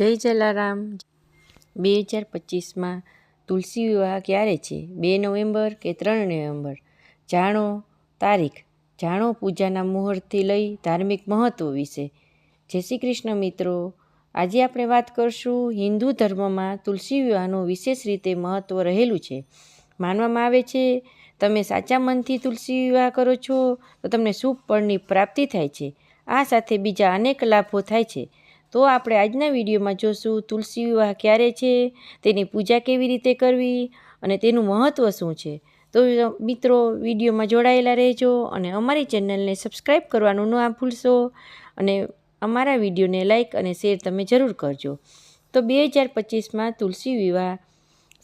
જય જલારામ। 2025માં તુલસી વિવાહ ક્યારે છે? 2 નવેમ્બર કે 3 નવેમ્બર? જાણો તારીખ, જાણો પૂજાના મુહૂર્તથી લઈ ધાર્મિક મહત્વ વિશે। જય શ્રી કૃષ્ણ મિત્રો, આજે આપણે વાત કરશું હિન્દુ ધર્મમાં તુલસી વિવાહનું વિશેષ રીતે મહત્વ રહેલું છે। માનવામાં આવે છે તમે સાચા મનથી તુલસી વિવાહ કરો છો તો તમને શુભ ફળની પ્રાપ્તિ થાય છે। આ સાથે બીજા અનેક લાભો થાય છે। તો આપણે આજના વિડીયોમાં જોશું તુલસી વિવાહ ક્યારે છે, તેની પૂજા કેવી રીતે કરવી અને તેનું મહત્ત્વ શું છે। તો મિત્રો વિડીયોમાં જોડાયેલા રહેજો અને અમારી ચેનલને સબસ્ક્રાઈબ કરવાનું ન ભૂલશો અને અમારા વિડીયોને લાઈક અને શેર તમે જરૂર કરજો। તો 2025માં તુલસી વિવાહ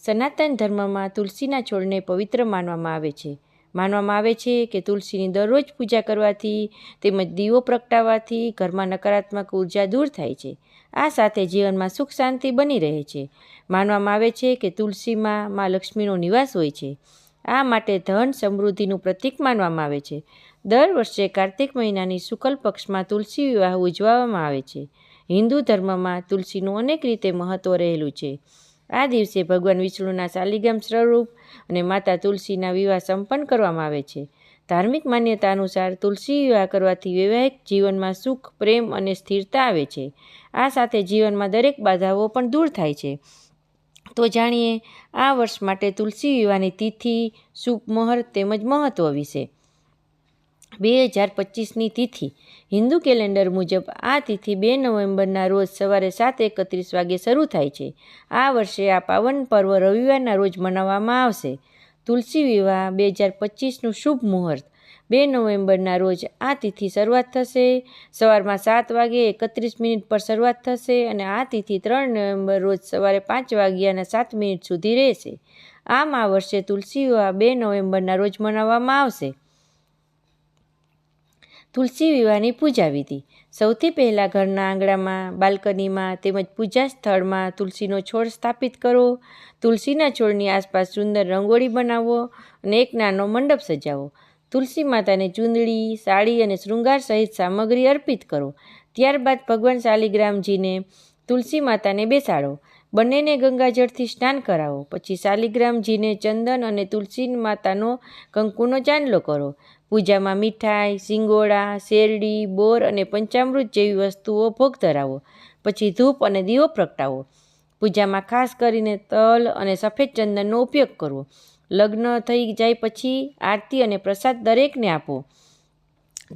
સનાતન ધર્મમાં તુલસીના છોડને પવિત્ર માનવામાં આવે છે। માનવામાં આવે છે કે તુલસીની દરરોજ પૂજા કરવાથી તેમજ દીવો પ્રગટાવવાથી ઘરમાં નકારાત્મક ઉર્જા દૂર થાય છે। આ સાથે જીવનમાં સુખ શાંતિ બની રહે છે। માનવામાં આવે છે કે તુલસીમાં મા લક્ષ્મીનો નિવાસ હોય છે। આ માટે ધન સમૃદ્ધિનું પ્રતીક માનવામાં આવે છે। દર વર્ષે કાર્તિક મહિનાની શુક્લ પક્ષમાં તુલસી વિવાહ ઉજવવામાં આવે છે। હિન્દુ ધર્મમાં તુલસીનું અનેક રીતે મહત્ત્વ રહેલું છે। આ દિવસે ભગવાન વિષ્ણુના શાલિગ્રામ સ્વરૂપ અને માતા તુલસીના વિવાહ સંપન્ન કરવામાં આવે છે। ધાર્મિક માન્યતા અનુસાર તુલસી વિવાહ કરવાથી વૈવાહિક જીવનમાં સુખ, પ્રેમ અને સ્થિરતા આવે છે। આ સાથે જીવનમાં દરેક બાધાઓ પણ દૂર થાય છે। તો જાણીએ આ વર્ષ માટે તુલસી વિવાહની તિથિ, શુભ મુહૂર્ત તેમજ મહત્ત્વ વિશે। 2025ની તિથિ હિન્દુ કેલેન્ડર મુજબ આ તિથિ 2 નવેમ્બરના રોજ સવારે 7:31 વાગે શરૂ થાય છે। આ વર્ષે આ પાવન પર્વ રવિવારના રોજ મનાવવામાં આવશે। તુલસી વિવાહ 2025નું શુભ મુહૂર્ત 2 નવેમ્બરના રોજ આ તિથિ શરૂઆત થશે। સવારમાં 7:31 પર શરૂઆત થશે અને આ તિથિ 3 નવેમ્બર રોજ સવારે 5:07 સુધી રહેશે। આમ આ વર્ષે તુલસી વિવાહ 2 નવેમ્બરના રોજ મનાવવામાં આવશે। તુલસી વિવાહની પૂજા વિધિ। સૌથી પહેલાં ઘરના આંગણામાં, બાલ્કનીમાં તેમજ પૂજા સ્થળમાં તુલસીનો છોડ સ્થાપિત કરો। તુલસીના છોડની આસપાસ સુંદર રંગોળી બનાવો અને એક નાનો મંડપ સજાવો। તુલસી માતાને ચૂંદડી, સાડી અને શૃંગાર સહિત સામગ્રી અર્પિત કરો। ત્યારબાદ ભગવાન શાલિગ્રામજીને તુલસી માતાને બેસાડો। બંનેને ગંગાજળથી સ્નાન કરાવો। પછી શાલિગ્રામજીને ચંદન અને તુલસી માતાનો કંકુનો ચાંદલો કરો। પૂજામાં મીઠાઈ, સિંગોડા, શેરડી, બોર અને પંચામૃત જેવી વસ્તુઓ ભોગ ધરાવો। પછી ધૂપ અને દીવો પ્રગટાવો। પૂજામાં ખાસ કરીને તલ અને સફેદ ચંદનનો ઉપયોગ કરવો। લગ્ન થઈ જાય પછી આરતી અને પ્રસાદ દરેકને આપો।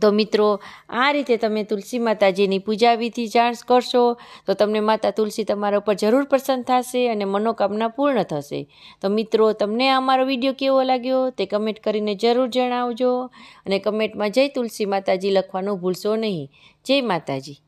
તો મિત્રો આ રીતે તમે તુલસી માતાજીની પૂજા વિધિ કરશો તો તમને માતા તુલસી તમારા ઉપર જરૂર પ્રસન્ન થશે અને મનોકામના પૂર્ણ થશે। તો મિત્રો તમને અમારો વિડીયો કેવો લાગ્યો તે કમેન્ટ કરીને જરૂર જણાવજો અને કમેન્ટમાં જય તુલસી માતાજી લખવાનું ભૂલશો નહીં। જય માતાજી।